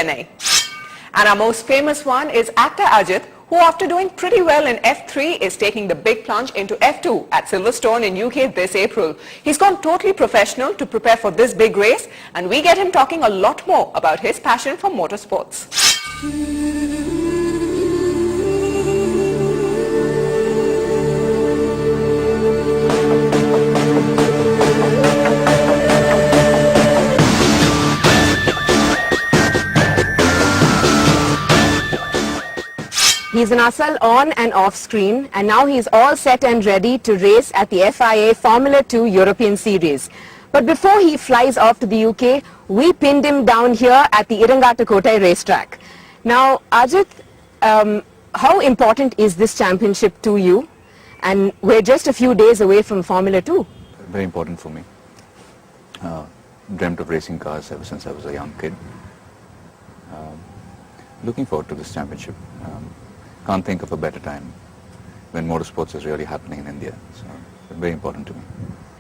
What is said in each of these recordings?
Chennai. And our most famous one is actor Ajith, who after doing pretty well in F3 is taking the big plunge into F2 at Silverstone in UK this April. He's gone totally professional to prepare for this big race, and we get him talking a lot more about his passion for motorsports. He's an Asal on and off screen, and now he's all set and ready to race at the FIA Formula 2 European Series. But before he flies off to the UK, we pinned him down here at the Irangattakotai racetrack. Now, Ajith, how important is this championship to you? And we're just a few days away from Formula 2. Very important for me. Dreamt of racing cars ever since I was a young kid. Looking forward to this championship. Can't think of a better time when motorsports is really happening in India. So, very important to me.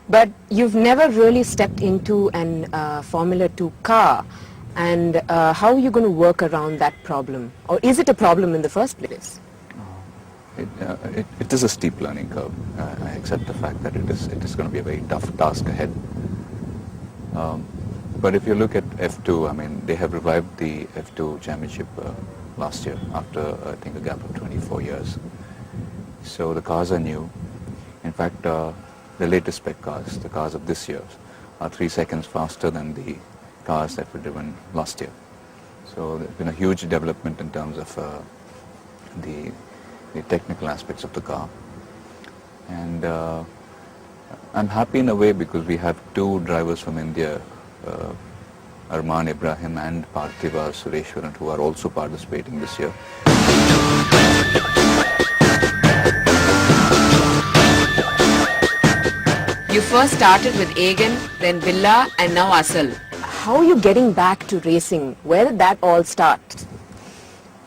But you've never really stepped into an Formula 2 car, and how are you going to work around that problem? Or is it a problem in the first place? It is a steep learning curve. I accept the fact that it is going to be a very tough task ahead. But if you look at F2, I mean, they have revived the F2 championship last year after, I think, a gap of 24 years. So the cars are new. In fact, the latest spec cars, the cars of this year, are 3 seconds faster than the cars that were driven last year. So there's been a huge development in terms of the technical aspects of the car. And I'm happy in a way because we have two drivers from India, Arman Ibrahim and Parthiva Sureshwaran, who are also participating this year. You first started with Egan, then Villa, and now Asal. How are you getting back to racing? Where did that all start?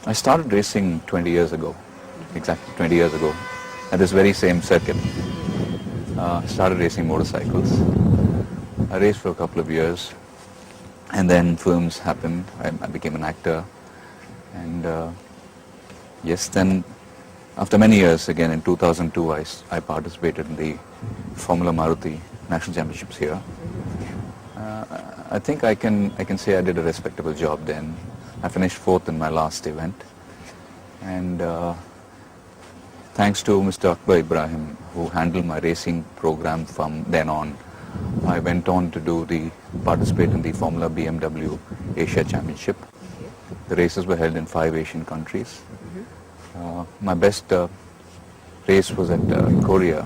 I started racing 20 years ago, exactly 20 years ago, at this very same circuit. Started racing motorcycles. I raced for a couple of years, and then films happened. I became an actor, and yes, then after many years, again in 2002, I participated in the Formula Maruti National Championships here. I think I can say I did a respectable job then. I finished 4th in my last event, and thanks to Mr. Akbar Ibrahim, who handled my racing program from then on, I went on to participate in the Formula BMW Asia Championship. The races were held in 5 Asian countries. My best race was at Korea,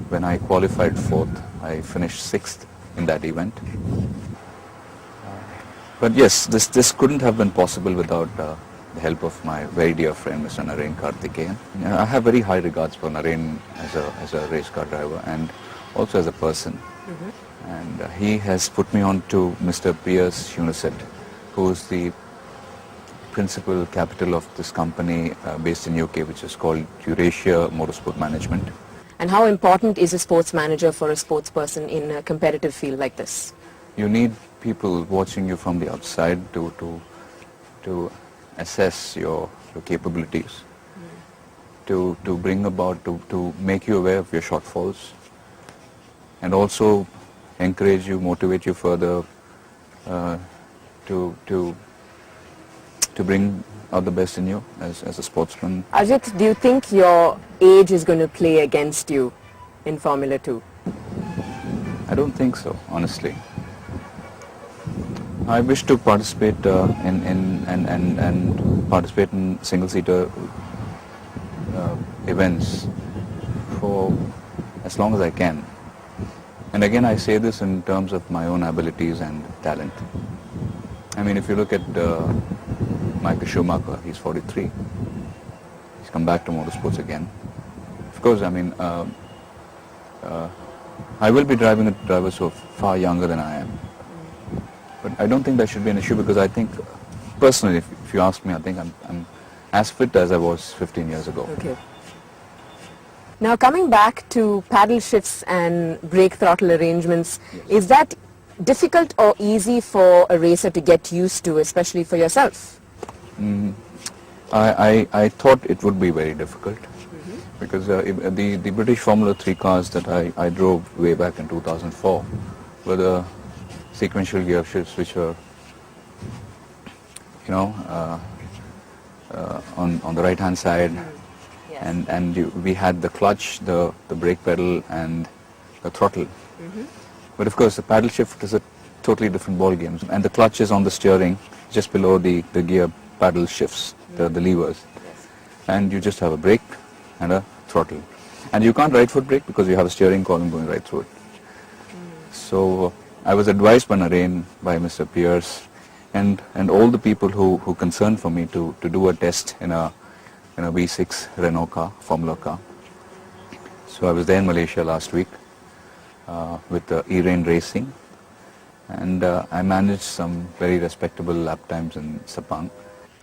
when I qualified 4th. I finished 6th in that event. But yes, this couldn't have been possible without the help of my very dear friend, Mr. Naren Karthikeyan. I have very high regards for Naren as a race car driver and also as a person. And he has put me on to Mr. Piers Hunisett, who is the principal capital of this company based in UK, which is called Eurasia Motorsport Management. And how important is a sports manager for a sports person in a competitive field like this? You need people watching you from the outside to assess your capabilities, to bring about, to make you aware of your shortfalls, and also encourage you, motivate you further to bring out the best in you as a sportsman. Ajith, do you think your age is going to play against you in Formula 2? I don't think so, honestly. I wish to participate and participate in single-seater events for as long as I can. And again, I say this in terms of my own abilities and talent. I mean, if you look at Michael Schumacher, he's 43. He's come back to motorsports again. Of course, I mean, I will be driving with drivers who are far younger than I am. But I don't think that should be an issue, because I think, personally, if you ask me, I think I'm as fit as I was 15 years ago. Okay. Now, coming back to paddle shifts and brake throttle arrangements, yes. Is that difficult or easy for a racer to get used to, especially for yourself? I thought it would be very difficult because the British Formula 3 cars that I drove way back in 2004 were the sequential gear shifts, which were, you know, on the right hand side, and we had the clutch, the brake pedal, and the throttle. But of course, the paddle shift is a totally different ball game, and the clutch is on the steering, just below the gear paddle shifts, the levers, and you just have a brake and a throttle, and you can't right foot brake because you have a steering column going right through it. So I was advised by Naren, by Mr. Pierce, and all the people who concerned for me to do a test in a V6 Renault car, Formula car. So I was there in Malaysia last week with E-Rain Racing, and I managed some very respectable lap times in Sepang.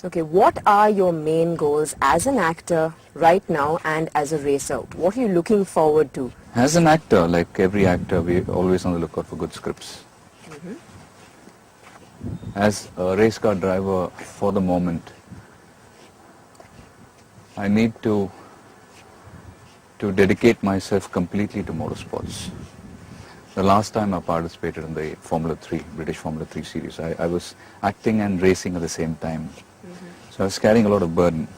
Okay, what are your main goals as an actor right now and as a racer? What are you looking forward to? As an actor, like every actor, we're always on the lookout for good scripts. As a race car driver, for the moment, I need to dedicate myself completely to motorsports. The last time I participated in the Formula 3, British Formula 3 series, I was acting and racing at the same time. So I was carrying a lot of burden.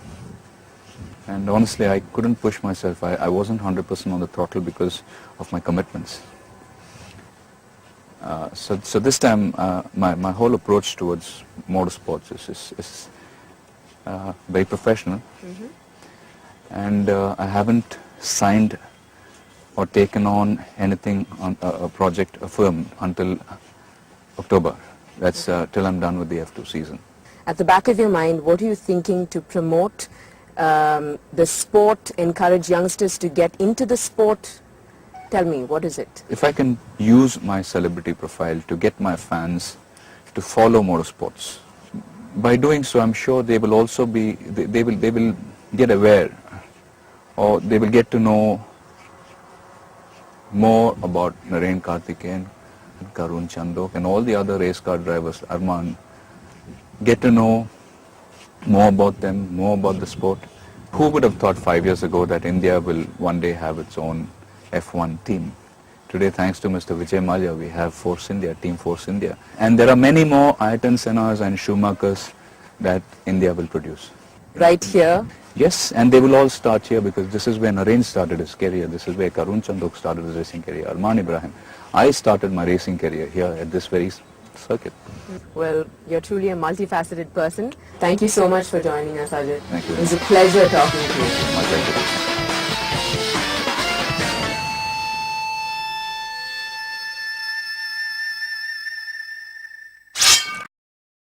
And honestly, I couldn't push myself. I wasn't 100% on the throttle because of my commitments. So this time, my whole approach towards motorsports is very professional. And I haven't signed or taken on anything on a project, a firm, until October. That's till I'm done with the F2 season. At the back of your mind, what are you thinking to promote the sport, encourage youngsters to get into the sport? Tell me, what is it? If I can use my celebrity profile to get my fans to follow motorsports, by doing so, I'm sure they will also be, they will get aware, or they will get to know more about Naren Karthikeyan, Karun Chandok, and all the other race car drivers, Arman, get to know more about them, more about the sport. Who would have thought 5 years ago that India will one day have its own F1 team? Today, thanks to Mr. Vijay Mallya, we have Force India, Team Force India. And there are many more Ayrton Sennas and Schumachers that India will produce. Right here? Yes, and they will all start here because this is where Naren started his career. This is where Karun Chandok started his racing career, Arman Ibrahim. I started my racing career here at this very circuit. Well, you're truly a multifaceted person. Thank you so much for joining us, Ajith. Thank you. It was a pleasure talking to you. My pleasure.